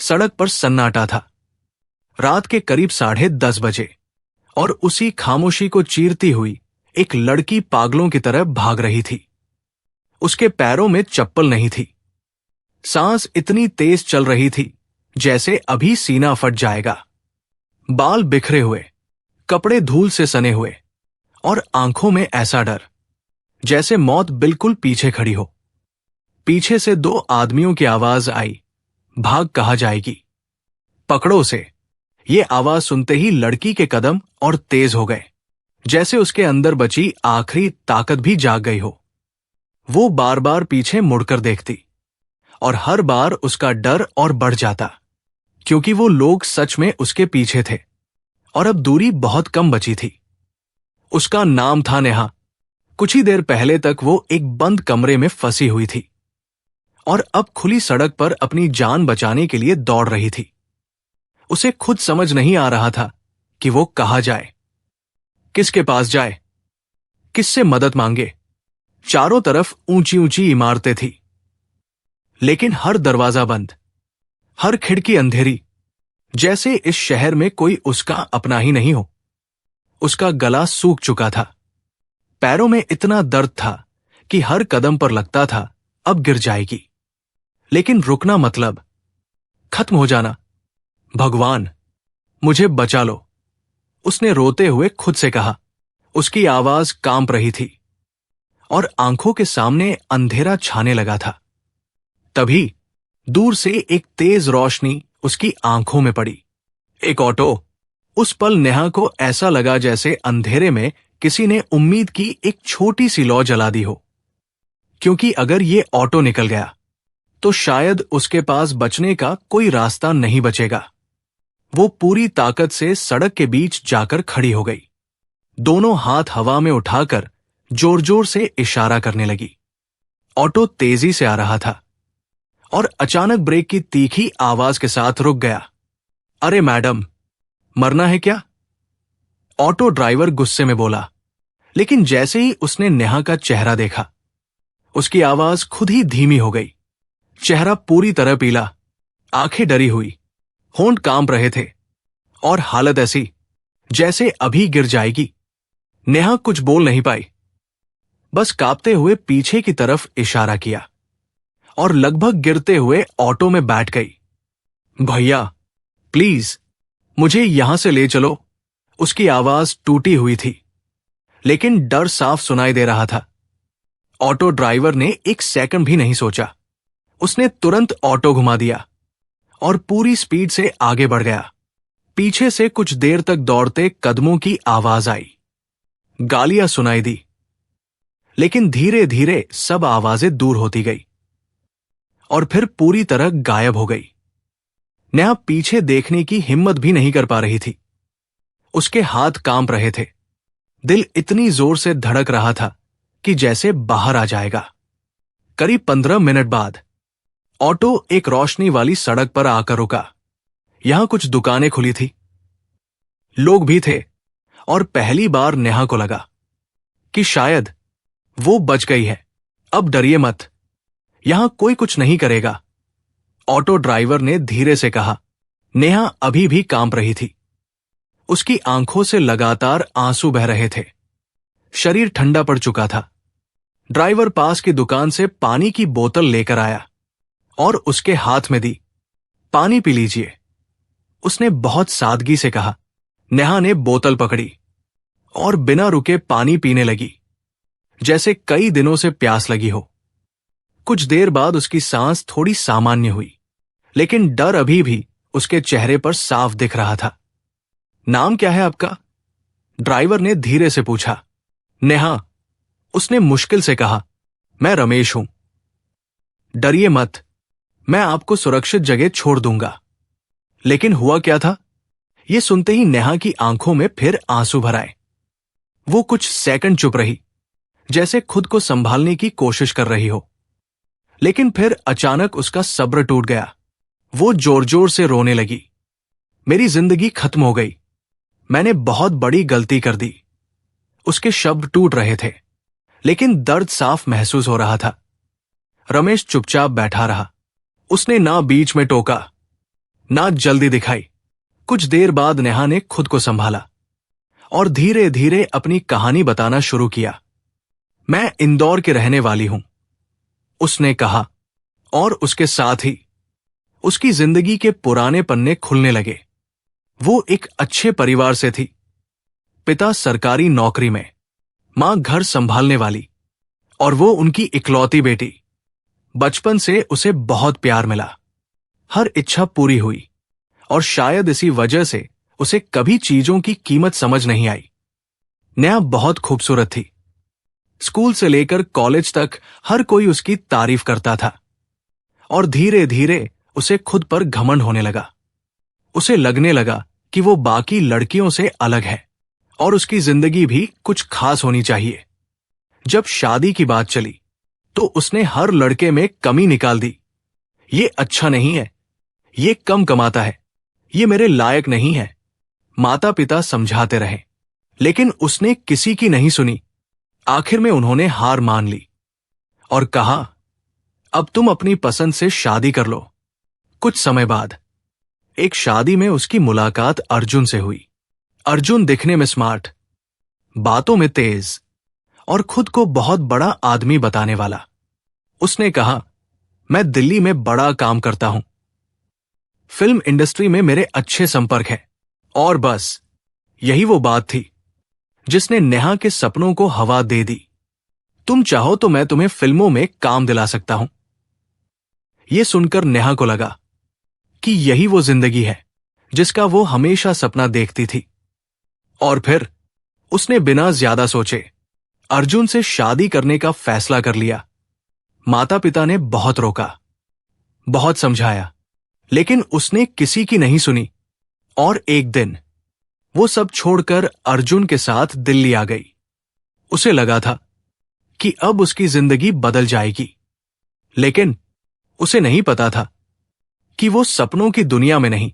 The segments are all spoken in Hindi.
सड़क पर सन्नाटा था। रात के करीब 10:30 बजे और उसी खामोशी को चीरती हुई एक लड़की पागलों की तरह भाग रही थी। उसके पैरों में चप्पल नहीं थी। सांस इतनी तेज चल रही थी जैसे अभी सीना फट जाएगा। बाल बिखरे हुए, कपड़े धूल से सने हुए और आंखों में ऐसा डर जैसे मौत बिल्कुल पीछे खड़ी हो। पीछे से 2 आदमियों की आवाज आई, भाग कहाँ जाएगी, पकड़ो उसे। ये आवाज सुनते ही लड़की के कदम और तेज हो गए, जैसे उसके अंदर बची आखिरी ताकत भी जाग गई हो। वो बार बार पीछे मुड़कर देखती और हर बार उसका डर और बढ़ जाता, क्योंकि वो लोग सच में उसके पीछे थे और अब दूरी बहुत कम बची थी। उसका नाम था नेहा। कुछ ही देर पहले तक वो एक बंद कमरे में फंसी हुई थी और अब खुली सड़क पर अपनी जान बचाने के लिए दौड़ रही थी। उसे खुद समझ नहीं आ रहा था कि वो कहाँ जाए, किसके पास जाए, किससे मदद मांगे। चारों तरफ ऊंची ऊंची इमारतें थी, लेकिन हर दरवाजा बंद, हर खिड़की अंधेरी, जैसे इस शहर में कोई उसका अपना ही नहीं हो। उसका गला सूख चुका था, पैरों में इतना दर्द था कि हर कदम पर लगता था अब गिर जाएगी। लेकिन रुकना मतलब खत्म हो जाना। भगवान, मुझे बचा लो, उसने रोते हुए खुद से कहा। उसकी आवाज कांप रही थी और आंखों के सामने अंधेरा छाने लगा था। तभी दूर से एक तेज रोशनी उसकी आंखों में पड़ी। एक ऑटो। उस पल नेहा को ऐसा लगा जैसे अंधेरे में किसी ने उम्मीद की एक छोटी सी लौ जला दी हो, क्योंकि अगर ये ऑटो निकल गया तो शायद उसके पास बचने का कोई रास्ता नहीं बचेगा। वो पूरी ताकत से सड़क के बीच जाकर खड़ी हो गई, दोनों हाथ हवा में उठाकर जोर जोर से इशारा करने लगी। ऑटो तेजी से आ रहा था और अचानक ब्रेक की तीखी आवाज के साथ रुक गया। अरे मैडम, मरना है क्या? ऑटो ड्राइवर गुस्से में बोला, लेकिन जैसे ही उसने नेहा का चेहरा देखा, उसकी आवाज खुद ही धीमी हो गई। चेहरा पूरी तरह पीला, आंखें डरी हुई, होंठ कांप रहे थे और हालत ऐसी जैसे अभी गिर जाएगी। नेहा कुछ बोल नहीं पाई, बस कांपते हुए पीछे की तरफ इशारा किया और लगभग गिरते हुए ऑटो में बैठ गई। भैया प्लीज मुझे यहां से ले चलो। उसकी आवाज टूटी हुई थी, लेकिन डर साफ सुनाई दे रहा था। ऑटो ड्राइवर ने एक सेकंड भी नहीं सोचा, उसने तुरंत ऑटो घुमा दिया और पूरी स्पीड से आगे बढ़ गया। पीछे से कुछ देर तक दौड़ते कदमों की आवाज आई, गालियां सुनाई दी, लेकिन धीरे धीरे सब आवाजें दूर होती गई और फिर पूरी तरह गायब हो गई। नेहा पीछे देखने की हिम्मत भी नहीं कर पा रही थी। उसके हाथ कांप रहे थे, दिल इतनी जोर से धड़क रहा था कि जैसे बाहर आ जाएगा। करीब 15 मिनट बाद ऑटो एक रोशनी वाली सड़क पर आकर रुका। यहां कुछ दुकानें खुली थी, लोग भी थे और पहली बार नेहा को लगा कि शायद वो बच गई है। अब डरिए मत, यहां कोई कुछ नहीं करेगा, ऑटो ड्राइवर ने धीरे से कहा। नेहा अभी भी कांप रही थी, उसकी आंखों से लगातार आंसू बह रहे थे, शरीर ठंडा पड़ चुका था। ड्राइवर पास की दुकान से पानी की बोतल लेकर आया और उसके हाथ में दी। पानी पी लीजिए, उसने बहुत सादगी से कहा। नेहा ने बोतल पकड़ी और बिना रुके पानी पीने लगी, जैसे कई दिनों से प्यास लगी हो। कुछ देर बाद उसकी सांस थोड़ी सामान्य हुई, लेकिन डर अभी भी उसके चेहरे पर साफ दिख रहा था। नाम क्या है आपका? ड्राइवर ने धीरे से पूछा। नेहा, उसने मुश्किल से कहा। मैं रमेश हूं। डरिए मत, मैं आपको सुरक्षित जगह छोड़ दूंगा। लेकिन हुआ क्या था? यह सुनते ही नेहा की आंखों में फिर आंसू भर आए। वो कुछ सेकंड चुप रही, जैसे खुद को संभालने की कोशिश कर रही हो, लेकिन फिर अचानक उसका सब्र टूट गया। वो जोर जोर से रोने लगी। मेरी जिंदगी खत्म हो गई, मैंने बहुत बड़ी गलती कर दी। उसके शब्द टूट रहे थे, लेकिन दर्द साफ महसूस हो रहा था। रमेश चुपचाप बैठा रहा, उसने ना बीच में टोका ना जल्दी दिखाई। कुछ देर बाद नेहा ने खुद को संभाला और धीरे धीरे अपनी कहानी बताना शुरू किया। मैं इंदौर के रहने वाली हूं, उसने कहा, और उसके साथ ही उसकी जिंदगी के पुराने पन्ने खुलने लगे। वो एक अच्छे परिवार से थी। पिता सरकारी नौकरी में, मां घर संभालने वाली, और वो उनकी इकलौती बेटी। बचपन से उसे बहुत प्यार मिला, हर इच्छा पूरी हुई, और शायद इसी वजह से उसे कभी चीजों की कीमत समझ नहीं आई। नेहा बहुत खूबसूरत थी। स्कूल से लेकर कॉलेज तक हर कोई उसकी तारीफ करता था, और धीरे धीरे उसे खुद पर घमंड होने लगा। उसे लगने लगा कि वो बाकी लड़कियों से अलग है और उसकी जिंदगी भी कुछ खास होनी चाहिए। जब शादी की बात चली तो उसने हर लड़के में कमी निकाल दी। ये अच्छा नहीं है, ये कम कमाता है, ये मेरे लायक नहीं है। माता पिता समझाते रहे, लेकिन उसने किसी की नहीं सुनी। आखिर में उन्होंने हार मान ली और कहा, अब तुम अपनी पसंद से शादी कर लो। कुछ समय बाद एक शादी में उसकी मुलाकात अर्जुन से हुई। अर्जुन दिखने में स्मार्ट, बातों में तेज, और खुद को बहुत बड़ा आदमी बताने वाला। उसने कहा, मैं दिल्ली में बड़ा काम करता हूं, फिल्म इंडस्ट्री में मेरे अच्छे संपर्क हैं। और बस यही वो बात थी जिसने नेहा के सपनों को हवा दे दी। तुम चाहो तो मैं तुम्हें फिल्मों में काम दिला सकता हूं। यह सुनकर नेहा को लगा कि यही वो जिंदगी है जिसका वो हमेशा सपना देखती थी। और फिर उसने बिना ज्यादा सोचे अर्जुन से शादी करने का फैसला कर लिया। माता पिता ने बहुत रोका, बहुत समझाया, लेकिन उसने किसी की नहीं सुनी। और एक दिन वो सब छोड़कर अर्जुन के साथ दिल्ली आ गई। उसे लगा था कि अब उसकी जिंदगी बदल जाएगी, लेकिन उसे नहीं पता था कि वो सपनों की दुनिया में नहीं,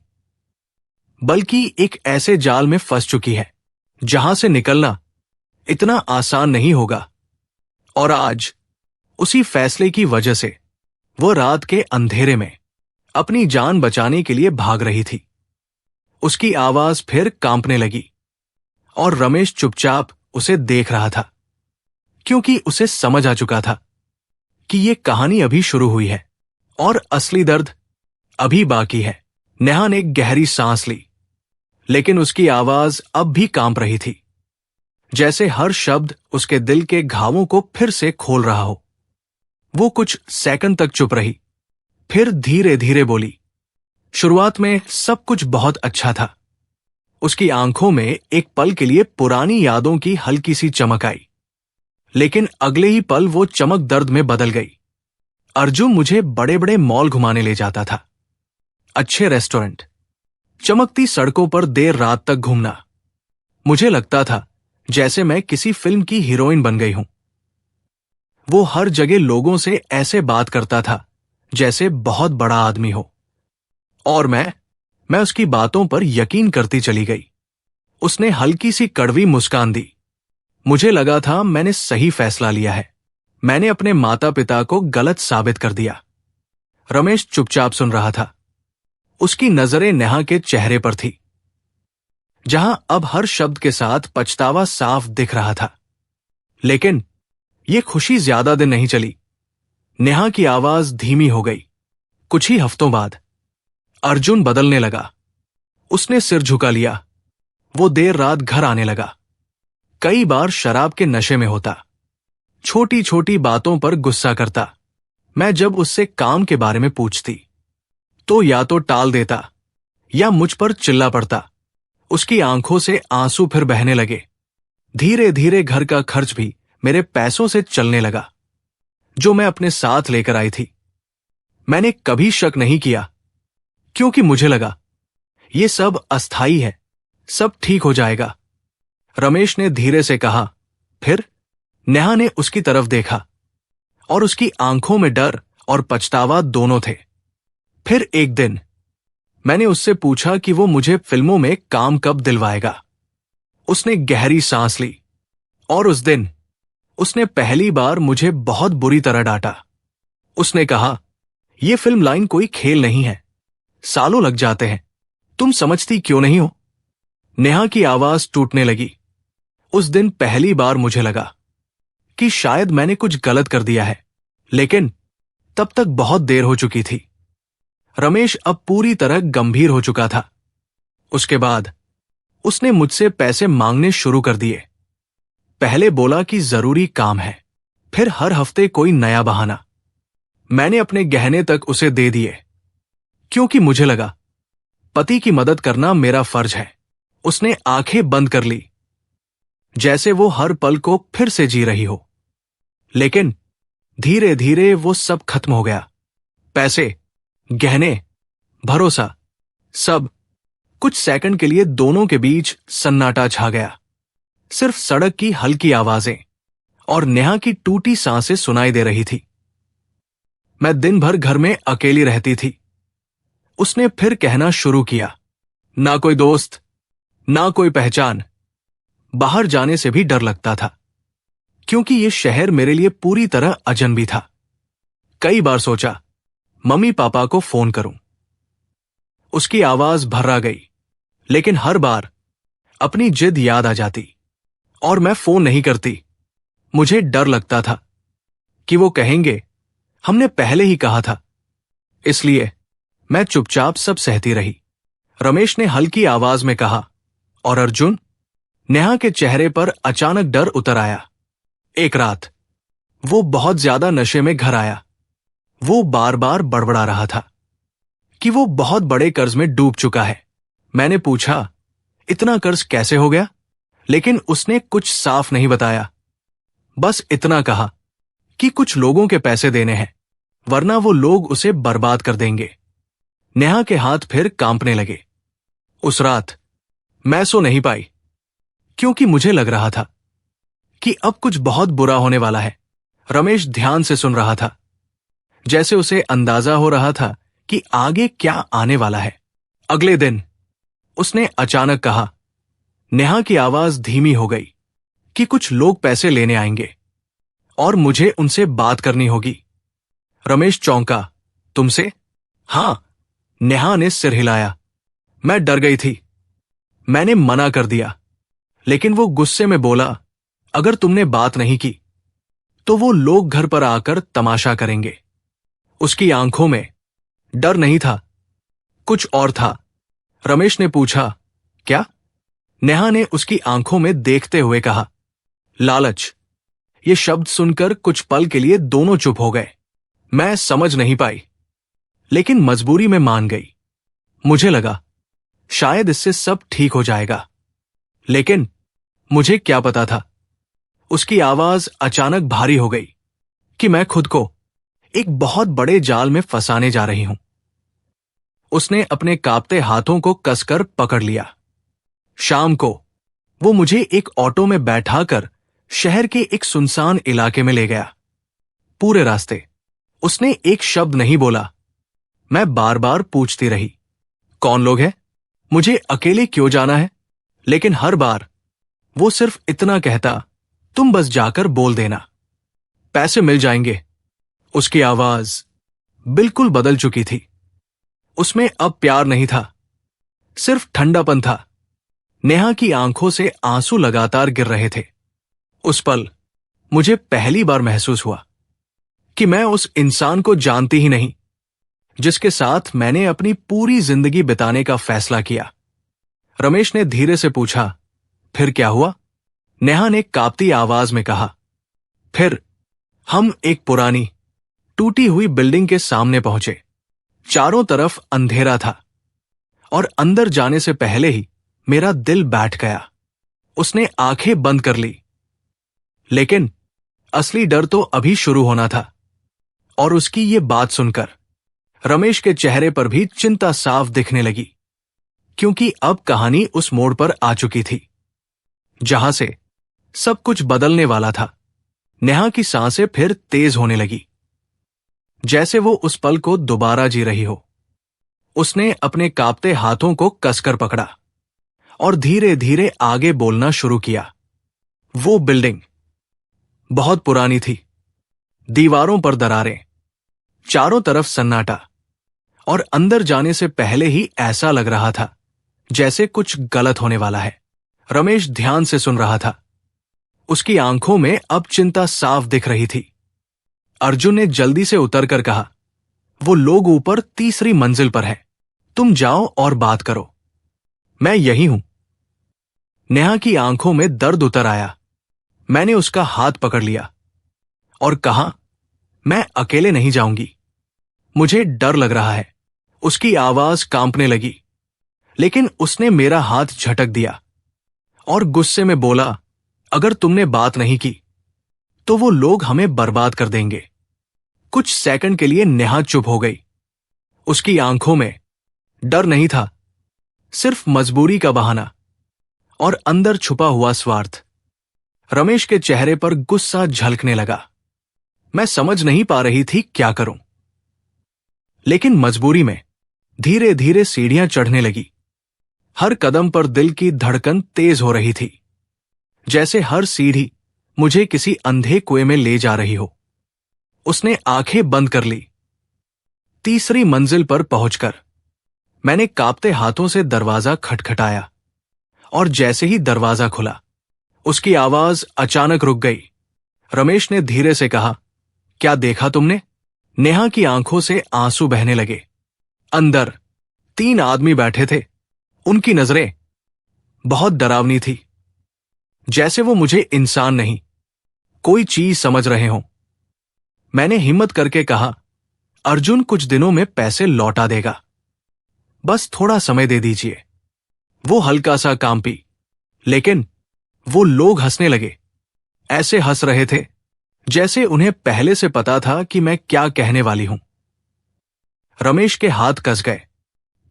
बल्कि एक ऐसे जाल में फंस चुकी है जहां से निकलना इतना आसान नहीं होगा। और आज उसी फैसले की वजह से वो रात के अंधेरे में अपनी जान बचाने के लिए भाग रही थी। उसकी आवाज फिर कांपने लगी और रमेश चुपचाप उसे देख रहा था, क्योंकि उसे समझ आ चुका था कि ये कहानी अभी शुरू हुई है और असली दर्द अभी बाकी है। नेहा ने गहरी सांस ली, लेकिन उसकी आवाज अब भी कांप रही थी, जैसे हर शब्द उसके दिल के घावों को फिर से खोल रहा हो। वो कुछ सेकंड तक चुप रही, फिर धीरे धीरे बोली, शुरुआत में सब कुछ बहुत अच्छा था। उसकी आंखों में एक पल के लिए पुरानी यादों की हल्की सी चमक आई, लेकिन अगले ही पल वो चमक दर्द में बदल गई। अर्जुन मुझे बड़े बड़े मॉल घुमाने ले जाता था, अच्छे रेस्टोरेंट, चमकती सड़कों पर देर रात तक घूमना। मुझे लगता था जैसे मैं किसी फिल्म की हीरोइन बन गई हूं। वो हर जगह लोगों से ऐसे बात करता था जैसे बहुत बड़ा आदमी हो, और मैं उसकी बातों पर यकीन करती चली गई। उसने हल्की सी कड़वी मुस्कान दी। मुझे लगा था मैंने सही फैसला लिया है। मैंने अपने माता पिता को गलत साबित कर दिया। रमेश चुपचाप सुन रहा था। उसकी नजरें नेहा के चेहरे पर थी, जहां अब हर शब्द के साथ पछतावा साफ दिख रहा था। लेकिन यह खुशी ज्यादा दिन नहीं चली। नेहा की आवाज धीमी हो गई। कुछ ही हफ्तों बाद अर्जुन बदलने लगा। उसने सिर झुका लिया। वो देर रात घर आने लगा। कई बार शराब के नशे में होता, छोटी छोटी बातों पर गुस्सा करता। मैं जब उससे काम के बारे में पूछती तो या तो टाल देता या मुझ पर चिल्ला पड़ता। उसकी आंखों से आंसू फिर बहने लगे। धीरे धीरे घर का खर्च भी मेरे पैसों से चलने लगा, जो मैं अपने साथ लेकर आई थी। मैंने कभी शक नहीं किया, क्योंकि मुझे लगा ये सब अस्थाई है, सब ठीक हो जाएगा। रमेश ने धीरे से कहा। फिर नेहा ने उसकी तरफ देखा और उसकी आंखों में डर और पछतावा दोनों थे। फिर एक दिन मैंने उससे पूछा कि वो मुझे फिल्मों में काम कब दिलवाएगा। उसने गहरी सांस ली और उस दिन उसने पहली बार मुझे बहुत बुरी तरह डांटा। उसने कहा, यह फिल्म लाइन कोई खेल नहीं है, सालों लग जाते हैं, तुम समझती क्यों नहीं हो? नेहा की आवाज टूटने लगी। उस दिन पहली बार मुझे लगा कि शायद मैंने कुछ गलत कर दिया है, लेकिन तब तक बहुत देर हो चुकी थी। रमेश अब पूरी तरह गंभीर हो चुका था। उसके बाद उसने मुझसे पैसे मांगने शुरू कर दिए। पहले बोला कि जरूरी काम है, फिर हर हफ्ते कोई नया बहाना। मैंने अपने गहने तक उसे दे दिए, क्योंकि मुझे लगा पति की मदद करना मेरा फर्ज है। उसने आंखें बंद कर ली, जैसे वो हर पल को फिर से जी रही हो। लेकिन धीरे धीरे वो सब खत्म हो गया। पैसे, गहने, भरोसा, सब। कुछ सेकंड के लिए दोनों के बीच सन्नाटा छा गया। सिर्फ सड़क की हल्की आवाजें और नेहा की टूटी सांसें सुनाई दे रही थी। मैं दिन भर घर में अकेली रहती थी। उसने फिर कहना शुरू किया, ना कोई दोस्त, ना कोई पहचान। बाहर जाने से भी डर लगता था, क्योंकि यह शहर मेरे लिए पूरी तरह अजनबी था। कई बार सोचा मम्मी पापा को फोन करूं। उसकी आवाज भर्रा गई, लेकिन हर बार अपनी जिद याद आ जाती और मैं फोन नहीं करती। मुझे डर लगता था कि वो कहेंगे हमने पहले ही कहा था। इसलिए मैं चुपचाप सब सहती रही। रमेश ने हल्की आवाज में कहा, और अर्जुन? नेहा के चेहरे पर अचानक डर उतर आया। एक रात वो बहुत ज्यादा नशे में घर आया। वो बार बार बड़बड़ा रहा था कि वो बहुत बड़े कर्ज में डूब चुका है। मैंने पूछा, इतना कर्ज कैसे हो गया? लेकिन उसने कुछ साफ नहीं बताया। बस इतना कहा कि कुछ लोगों के पैसे देने हैं, वरना वो लोग उसे बर्बाद कर देंगे। नेहा के हाथ फिर कांपने लगे। उस रात मैं सो नहीं पाई, क्योंकि मुझे लग रहा था कि अब कुछ बहुत बुरा होने वाला है। रमेश ध्यान से सुन रहा था, जैसे उसे अंदाजा हो रहा था कि आगे क्या आने वाला है। अगले दिन उसने अचानक कहा, नेहा की आवाज धीमी हो गई, कि कुछ लोग पैसे लेने आएंगे और मुझे उनसे बात करनी होगी। रमेश चौंका, तुमसे? हां, नेहा ने सिर हिलाया। मैं डर गई थी। मैंने मना कर दिया, लेकिन वो गुस्से में बोला, अगर तुमने बात नहीं की तो वो लोग घर पर आकर तमाशा करेंगे। उसकी आंखों में डर नहीं था, कुछ और था। रमेश ने पूछा, क्या? नेहा ने उसकी आंखों में देखते हुए कहा, लालच। ये शब्द सुनकर कुछ पल के लिए दोनों चुप हो गए। मैं समझ नहीं पाई, लेकिन मजबूरी में मान गई। मुझे लगा शायद इससे सब ठीक हो जाएगा, लेकिन मुझे क्या पता था। उसकी आवाज अचानक भारी हो गई कि मैं खुद को एक बहुत बड़े जाल में फंसाने जा रही हूं। उसने अपने कांपते हाथों को कसकर पकड़ लिया। शाम को वो मुझे एक ऑटो में बैठाकर शहर के एक सुनसान इलाके में ले गया। पूरे रास्ते उसने एक शब्द नहीं बोला। मैं बार बार पूछती रही, कौन लोग हैं? मुझे अकेले क्यों जाना है? लेकिन हर बार वो सिर्फ इतना कहता, तुम बस जाकर बोल देना, पैसे मिल जाएंगे। उसकी आवाज बिल्कुल बदल चुकी थी। उसमें अब प्यार नहीं था, सिर्फ ठंडापन था। नेहा की आंखों से आंसू लगातार गिर रहे थे। उस पल मुझे पहली बार महसूस हुआ कि मैं उस इंसान को जानती ही नहीं, जिसके साथ मैंने अपनी पूरी जिंदगी बिताने का फैसला किया। रमेश ने धीरे से पूछा, फिर क्या हुआ? नेहा ने कांपती आवाज में कहा, फिर हम एक पुरानी टूटी हुई बिल्डिंग के सामने पहुंचे। चारों तरफ अंधेरा था और अंदर जाने से पहले ही मेरा दिल बैठ गया। उसने आंखें बंद कर ली, लेकिन असली डर तो अभी शुरू होना था। और उसकी ये बात सुनकर रमेश के चेहरे पर भी चिंता साफ दिखने लगी, क्योंकि अब कहानी उस मोड़ पर आ चुकी थी जहां से सब कुछ बदलने वाला था। नेहा की सांसें फिर तेज होने लगी, जैसे वो उस पल को दोबारा जी रही हो। उसने अपने कांपते हाथों को कसकर पकड़ा और धीरे धीरे आगे बोलना शुरू किया। वो बिल्डिंग बहुत पुरानी थी, दीवारों पर दरारें, चारों तरफ सन्नाटा, और अंदर जाने से पहले ही ऐसा लग रहा था जैसे कुछ गलत होने वाला है। रमेश ध्यान से सुन रहा था। उसकी आंखों में अब चिंता साफ दिख रही थी। अर्जुन ने जल्दी से उतरकर कहा, वो लोग ऊपर तीसरी मंजिल पर है, तुम जाओ और बात करो, मैं यही हूं। नेहा की आंखों में दर्द उतर आया। मैंने उसका हाथ पकड़ लिया और कहा, मैं अकेले नहीं जाऊंगी, मुझे डर लग रहा है। उसकी आवाज कांपने लगी, लेकिन उसने मेरा हाथ झटक दिया और गुस्से में बोला, अगर तुमने बात नहीं की तो वो लोग हमें बर्बाद कर देंगे। कुछ सेकंड के लिए नेहा चुप हो गई। उसकी आंखों में डर नहीं था, सिर्फ मजबूरी का बहाना और अंदर छुपा हुआ स्वार्थ। रमेश के चेहरे पर गुस्सा झलकने लगा। मैं समझ नहीं पा रही थी क्या करूं, लेकिन मजबूरी में धीरे धीरे सीढ़ियां चढ़ने लगी। हर कदम पर दिल की धड़कन तेज हो रही थी, जैसे हर सीढ़ी मुझे किसी अंधे कुएं में ले जा रही हो। उसने आंखें बंद कर ली। तीसरी मंजिल पर पहुंचकर मैंने कांपते हाथों से दरवाजा खटखटाया और जैसे ही दरवाजा खुला, उसकी आवाज अचानक रुक गई। रमेश ने धीरे से कहा, क्या देखा तुमने? नेहा की आंखों से आंसू बहने लगे। अंदर 3 आदमी बैठे थे। उनकी नजरें बहुत डरावनी थी, जैसे वो मुझे इंसान नहीं, कोई चीज समझ रहे हों। मैंने हिम्मत करके कहा, अर्जुन कुछ दिनों में पैसे लौटा देगा, बस थोड़ा समय दे दीजिए। वो हल्का सा कांपी, लेकिन वो लोग हंसने लगे। ऐसे हंस रहे थे जैसे उन्हें पहले से पता था कि मैं क्या कहने वाली हूं। रमेश के हाथ कस गए।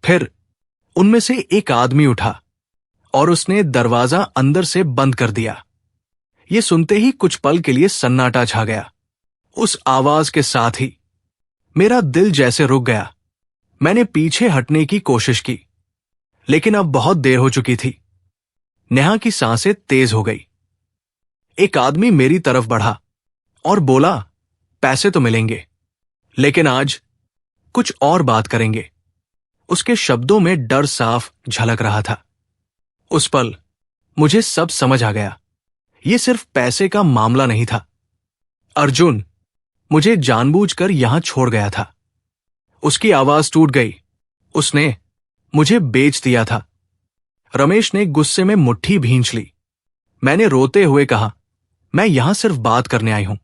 फिर उनमें से एक आदमी उठा और उसने दरवाजा अंदर से बंद कर दिया। ये सुनते ही कुछ पल के लिए सन्नाटा छा गया। उस आवाज के साथ ही मेरा दिल जैसे रुक गया। मैंने पीछे हटने की कोशिश की, लेकिन अब बहुत देर हो चुकी थी। नेहा की सांसें तेज हो गई। एक आदमी मेरी तरफ बढ़ा और बोला, पैसे तो मिलेंगे, लेकिन आज कुछ और बात करेंगे। उसके शब्दों में डर साफ झलक रहा था। उस पल मुझे सब समझ आ गया। ये सिर्फ पैसे का मामला नहीं था। अर्जुन मुझे जानबूझकर यहां छोड़ गया था। उसकी आवाज टूट गई। उसने मुझे बेच दिया था। रमेश ने गुस्से में मुट्ठी भींच ली। मैंने रोते हुए कहा, मैं यहां सिर्फ बात करने आई हूं,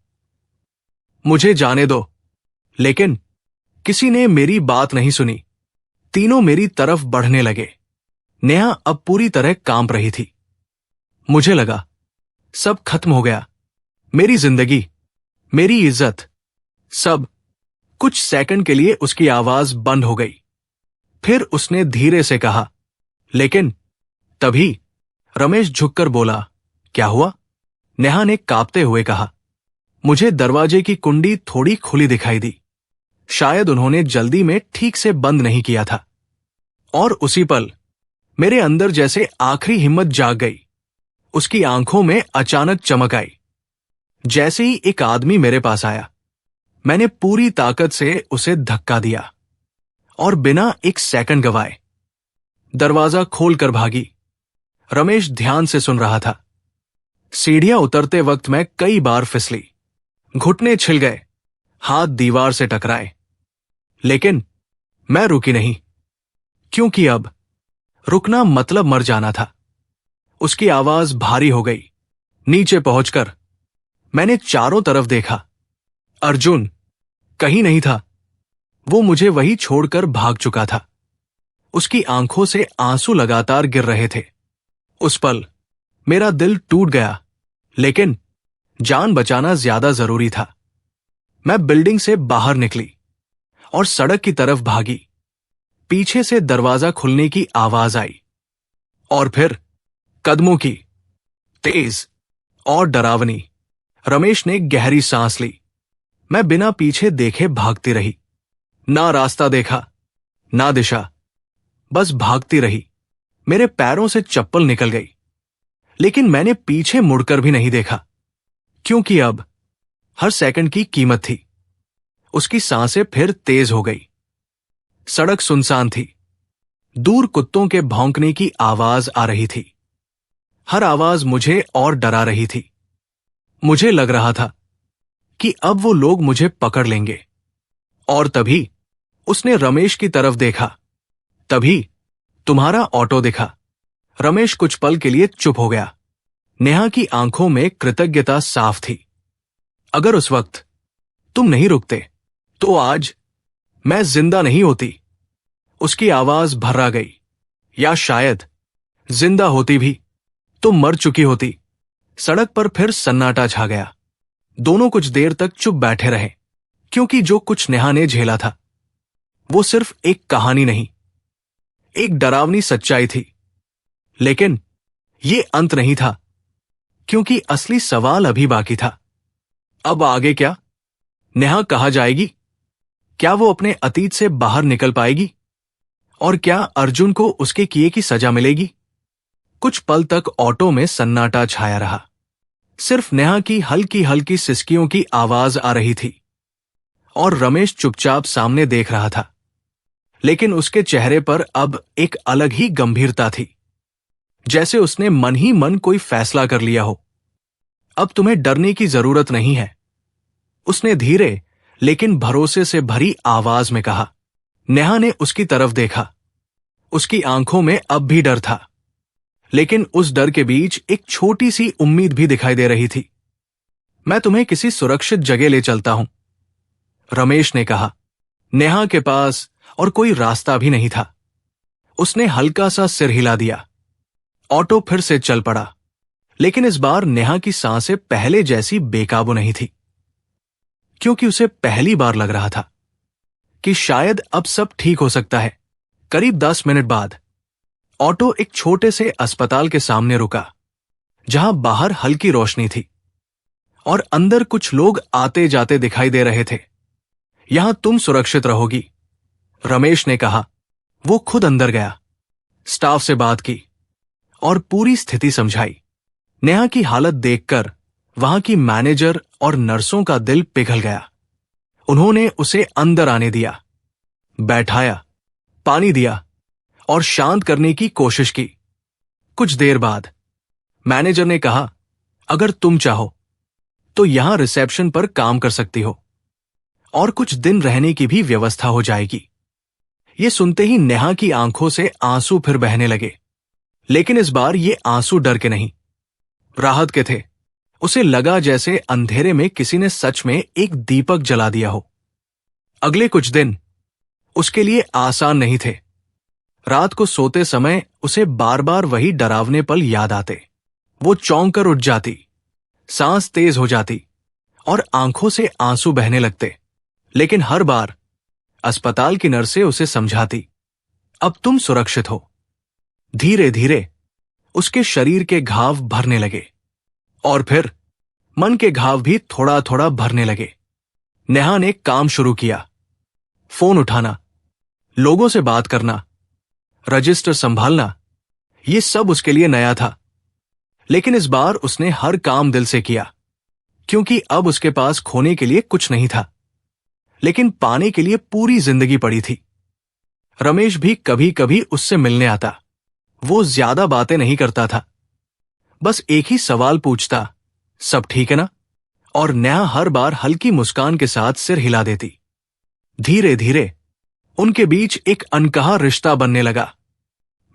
मुझे जाने दो। लेकिन किसी ने मेरी बात नहीं सुनी। तीनों मेरी तरफ बढ़ने लगे। नेहा अब पूरी तरह कांप रही थी। मुझे लगा सब खत्म हो गया। मेरी जिंदगी, मेरी इज्जत, सब। कुछ सेकंड के लिए उसकी आवाज बंद हो गई। फिर उसने धीरे से कहा, लेकिन तभी रमेश झुककर बोला, क्या हुआ? नेहा ने कांपते हुए कहा, मुझे दरवाजे की कुंडी थोड़ी खुली दिखाई दी। शायद उन्होंने जल्दी में ठीक से बंद नहीं किया था। और उसी पल मेरे अंदर जैसे आखिरी हिम्मत जाग गई। उसकी आंखों में अचानक चमक आई। जैसे ही एक आदमी मेरे पास आया, मैंने पूरी ताकत से उसे धक्का दिया और बिना एक सेकंड गवाए दरवाजा खोलकर भागी। रमेश ध्यान से सुन रहा था। सीढ़ियां उतरते वक्त मैं कई बार फिसली, घुटने छिल गए, हाथ दीवार से टकराए, लेकिन मैं रुकी नहीं, क्योंकि अब रुकना मतलब मर जाना था। उसकी आवाज भारी हो गई। नीचे पहुंचकर मैंने चारों तरफ देखा। अर्जुन कहीं नहीं था। वो मुझे वही छोड़कर भाग चुका था। उसकी आंखों से आंसू लगातार गिर रहे थे। उस पल मेरा दिल टूट गया, लेकिन जान बचाना ज्यादा जरूरी था। मैं बिल्डिंग से बाहर निकली और सड़क की तरफ भागी। पीछे से दरवाजा खुलने की आवाज आई और फिर कदमों की, तेज और डरावनी। रमेश ने गहरी सांस ली। मैं बिना पीछे देखे भागती रही। ना रास्ता देखा, ना दिशा, बस भागती रही। मेरे पैरों से चप्पल निकल गई, लेकिन मैंने पीछे मुड़कर भी नहीं देखा, क्योंकि अब हर सेकंड की कीमत थी। उसकी सांसें फिर तेज हो गई। सड़क सुनसान थी। दूर कुत्तों के भौंकने की आवाज आ रही थी। हर आवाज मुझे और डरा रही थी। मुझे लग रहा था कि अब वो लोग मुझे पकड़ लेंगे। और तभी उसने रमेश की तरफ देखा। तभी तुम्हारा ऑटो दिखा। रमेश कुछ पल के लिए चुप हो गया। नेहा की आंखों में कृतज्ञता साफ थी। अगर उस वक्त तुम नहीं रुकते तो आज मैं जिंदा नहीं होती। उसकी आवाज भर्रा गई। या शायद जिंदा होती भी तो मर चुकी होती। सड़क पर फिर सन्नाटा छा गया। दोनों कुछ देर तक चुप बैठे रहे, क्योंकि जो कुछ नेहा ने झेला था वो सिर्फ एक कहानी नहीं, एक डरावनी सच्चाई थी। लेकिन ये अंत नहीं था, क्योंकि असली सवाल अभी बाकी था। अब आगे क्या? नेहा कहाँ जाएगी? क्या वो अपने अतीत से बाहर निकल पाएगी? और क्या अर्जुन को उसके किए की सजा मिलेगी? कुछ पल तक ऑटो में सन्नाटा छाया रहा। सिर्फ नेहा की हल्की हल्की सिसकियों की आवाज आ रही थी और रमेश चुपचाप सामने देख रहा था। लेकिन उसके चेहरे पर अब एक अलग ही गंभीरता थी, जैसे उसने मन ही मन कोई फैसला कर लिया हो। अब तुम्हें डरने की जरूरत नहीं है, उसने धीरे लेकिन भरोसे से भरी आवाज में कहा। नेहा ने उसकी तरफ देखा। उसकी आंखों में अब भी डर था, लेकिन उस डर के बीच एक छोटी सी उम्मीद भी दिखाई दे रही थी। मैं तुम्हें किसी सुरक्षित जगह ले चलता हूं, रमेश ने कहा। नेहा के पास और कोई रास्ता भी नहीं था। उसने हल्का सा सिर हिला दिया। ऑटो फिर से चल पड़ा, लेकिन इस बार नेहा की सांसें पहले जैसी बेकाबू नहीं थी, क्योंकि उसे पहली बार लग रहा था कि शायद अब सब ठीक हो सकता है। करीब 10 मिनट बाद ऑटो एक छोटे से अस्पताल के सामने रुका, जहां बाहर हल्की रोशनी थी और अंदर कुछ लोग आते जाते दिखाई दे रहे थे। यहां तुम सुरक्षित रहोगी, रमेश ने कहा। वो खुद अंदर गया, स्टाफ से बात की और पूरी स्थिति समझाई। नेहा की हालत देखकर वहां की मैनेजर और नर्सों का दिल पिघल गया। उन्होंने उसे अंदर आने दिया, बैठाया, पानी दिया और शांत करने की कोशिश की। कुछ देर बाद मैनेजर ने कहा, अगर तुम चाहो तो यहां रिसेप्शन पर काम कर सकती हो और कुछ दिन रहने की भी व्यवस्था हो जाएगी। ये सुनते ही नेहा की आंखों से आंसू फिर बहने लगे, लेकिन इस बार ये आंसू डर के नहीं, राहत के थे। उसे लगा जैसे अंधेरे में किसी ने सच में एक दीपक जला दिया हो। अगले कुछ दिन उसके लिए आसान नहीं थे। रात को सोते समय उसे बार बार वही डरावने पल याद आते। वो चौंक कर उठ जाती, सांस तेज हो जाती और आंखों से आंसू बहने लगते। लेकिन हर बार अस्पताल की नर्सें उसे समझाती, अब तुम सुरक्षित हो। धीरे धीरे उसके शरीर के घाव भरने लगे और फिर मन के घाव भी थोड़ा थोड़ा भरने लगे। नेहा ने काम शुरू किया। फोन उठाना, लोगों से बात करना, रजिस्टर संभालना, ये सब उसके लिए नया था। लेकिन इस बार उसने हर काम दिल से किया, क्योंकि अब उसके पास खोने के लिए कुछ नहीं था, लेकिन पाने के लिए पूरी जिंदगी पड़ी थी। रमेश भी कभी कभी उससे मिलने आता। वो ज्यादा बातें नहीं करता था, बस एक ही सवाल पूछता, सब ठीक है ना? और नेहा हर बार हल्की मुस्कान के साथ सिर हिला देती। धीरे धीरे उनके बीच एक अनकहा रिश्ता बनने लगा,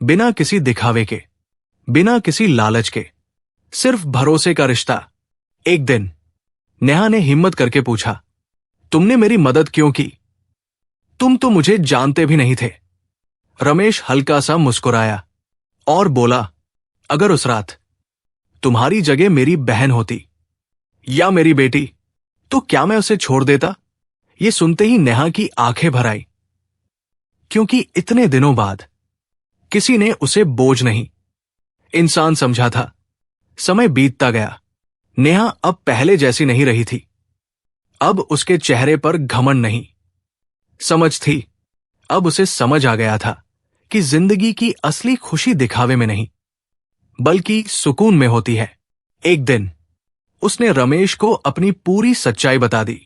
बिना किसी दिखावे के, बिना किसी लालच के, सिर्फ भरोसे का रिश्ता। एक दिन नेहा ने हिम्मत करके पूछा, तुमने मेरी मदद क्यों की? तुम तो मुझे जानते भी नहीं थे। रमेश हल्का सा मुस्कुराया और बोला, अगर उस रात तुम्हारी जगह मेरी बहन होती या मेरी बेटी, तो क्या मैं उसे छोड़ देता? ये सुनते ही नेहा की आंखें भर आई, क्योंकि इतने दिनों बाद किसी ने उसे बोझ नहीं, इंसान समझा था। समय बीतता गया। नेहा अब पहले जैसी नहीं रही थी। अब उसके चेहरे पर घमंड नहीं, समझ थी। अब उसे समझ आ गया था कि जिंदगी की असली खुशी दिखावे में नहीं, बल्कि सुकून में होती है। एक दिन उसने रमेश को अपनी पूरी सच्चाई बता दी।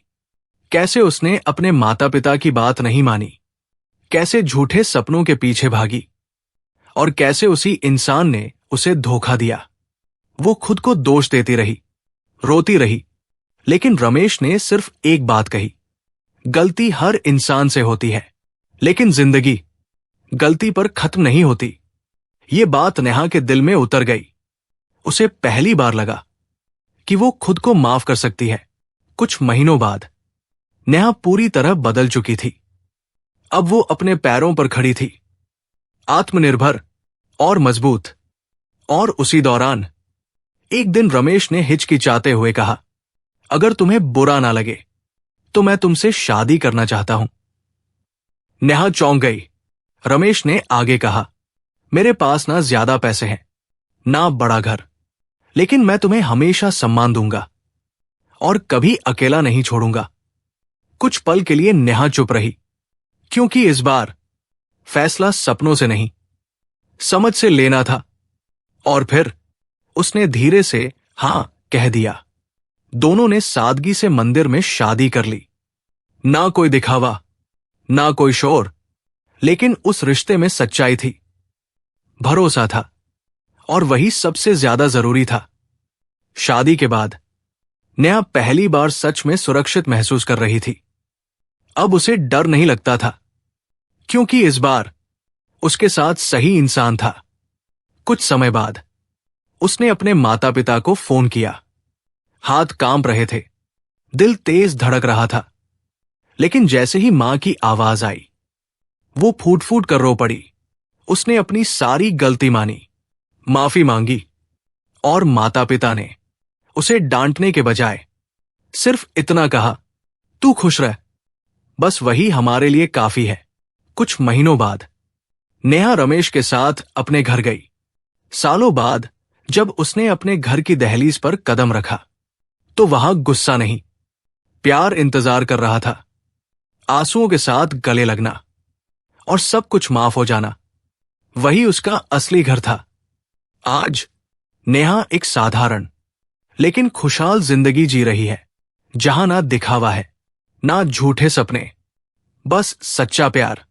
कैसे उसने अपने माता पिता की बात नहीं मानी, कैसे झूठे सपनों के पीछे भागी और कैसे उसी इंसान ने उसे धोखा दिया। वो खुद को दोष देती रही, रोती रही, लेकिन रमेश ने सिर्फ एक बात कही, गलती हर इंसान से होती है, लेकिन जिंदगी गलती पर खत्म नहीं होती। ये बात नेहा के दिल में उतर गई। उसे पहली बार लगा कि वो खुद को माफ कर सकती है। कुछ महीनों बाद नेहा पूरी तरह बदल चुकी थी। अब वो अपने पैरों पर खड़ी थी, आत्मनिर्भर और मजबूत। और उसी दौरान एक दिन रमेश ने हिचकिचाते हुए कहा, अगर तुम्हें बुरा ना लगे तो मैं तुमसे शादी करना चाहता हूं। नेहा चौंक गई। रमेश ने आगे कहा, मेरे पास ना ज्यादा पैसे हैं, ना बड़ा घर, लेकिन मैं तुम्हें हमेशा सम्मान दूंगा और कभी अकेला नहीं छोड़ूंगा। कुछ पल के लिए नेहा चुप रही, क्योंकि इस बार फैसला सपनों से नहीं, समझ से लेना था। और फिर उसने धीरे से हां कह दिया। दोनों ने सादगी से मंदिर में शादी कर ली। ना कोई दिखावा, ना कोई शोर, लेकिन उस रिश्ते में सच्चाई थी, भरोसा था, और वही सबसे ज्यादा जरूरी था। शादी के बाद नेहा पहली बार सच में सुरक्षित महसूस कर रही थी। अब उसे डर नहीं लगता था, क्योंकि इस बार उसके साथ सही इंसान था। कुछ समय बाद उसने अपने माता पिता को फोन किया। हाथ कांप रहे थे, दिल तेज धड़क रहा था, लेकिन जैसे ही मां की आवाज आई, वो फूट फूट कर रो पड़ी। उसने अपनी सारी गलती मानी, माफी मांगी, और माता पिता ने उसे डांटने के बजाय सिर्फ इतना कहा, तू खुश रह, बस वही हमारे लिए काफी है। कुछ महीनों बाद नेहा रमेश के साथ अपने घर गई। सालों बाद जब उसने अपने घर की दहलीज पर कदम रखा, तो वहां गुस्सा नहीं, प्यार इंतजार कर रहा था। आंसुओं के साथ गले लगना और सब कुछ माफ हो जाना, वही उसका असली घर था। आज नेहा एक साधारण लेकिन खुशहाल जिंदगी जी रही है, जहां ना दिखावा है, ना झूठे सपने, बस सच्चा प्यार,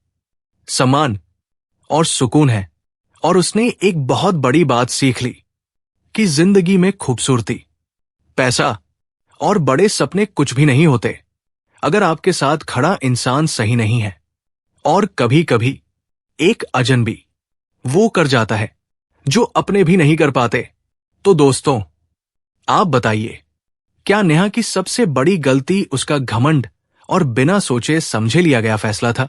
सम्मान और सुकून है। और उसने एक बहुत बड़ी बात सीख ली कि जिंदगी में खूबसूरती, पैसा और बड़े सपने कुछ भी नहीं होते अगर आपके साथ खड़ा इंसान सही नहीं है। और कभी कभी एक अजनबी वो कर जाता है जो अपने भी नहीं कर पाते। तो दोस्तों, आप बताइए, क्या नेहा की सबसे बड़ी गलती उसका घमंड और बिना सोचे समझे लिया गया फैसला था,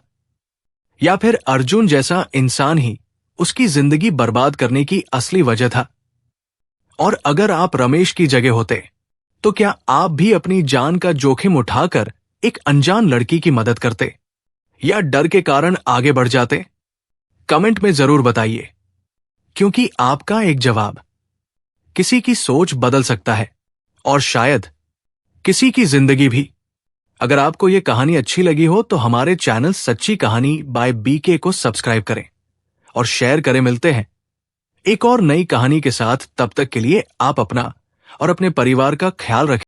या फिर अर्जुन जैसा इंसान ही उसकी जिंदगी बर्बाद करने की असली वजह था? और अगर आप रमेश की जगह होते, तो क्या आप भी अपनी जान का जोखिम उठाकर एक अनजान लड़की की मदद करते, या डर के कारण आगे बढ़ जाते? कमेंट में जरूर बताइए, क्योंकि आपका एक जवाब किसी की सोच बदल सकता है, और शायद किसी की जिंदगी भी। अगर आपको यह कहानी अच्छी लगी हो तो हमारे चैनल सच्ची कहानी बाय बीके को सब्सक्राइब करें और शेयर करें। मिलते हैं एक और नई कहानी के साथ। तब तक के लिए आप अपना और अपने परिवार का ख्याल रखें।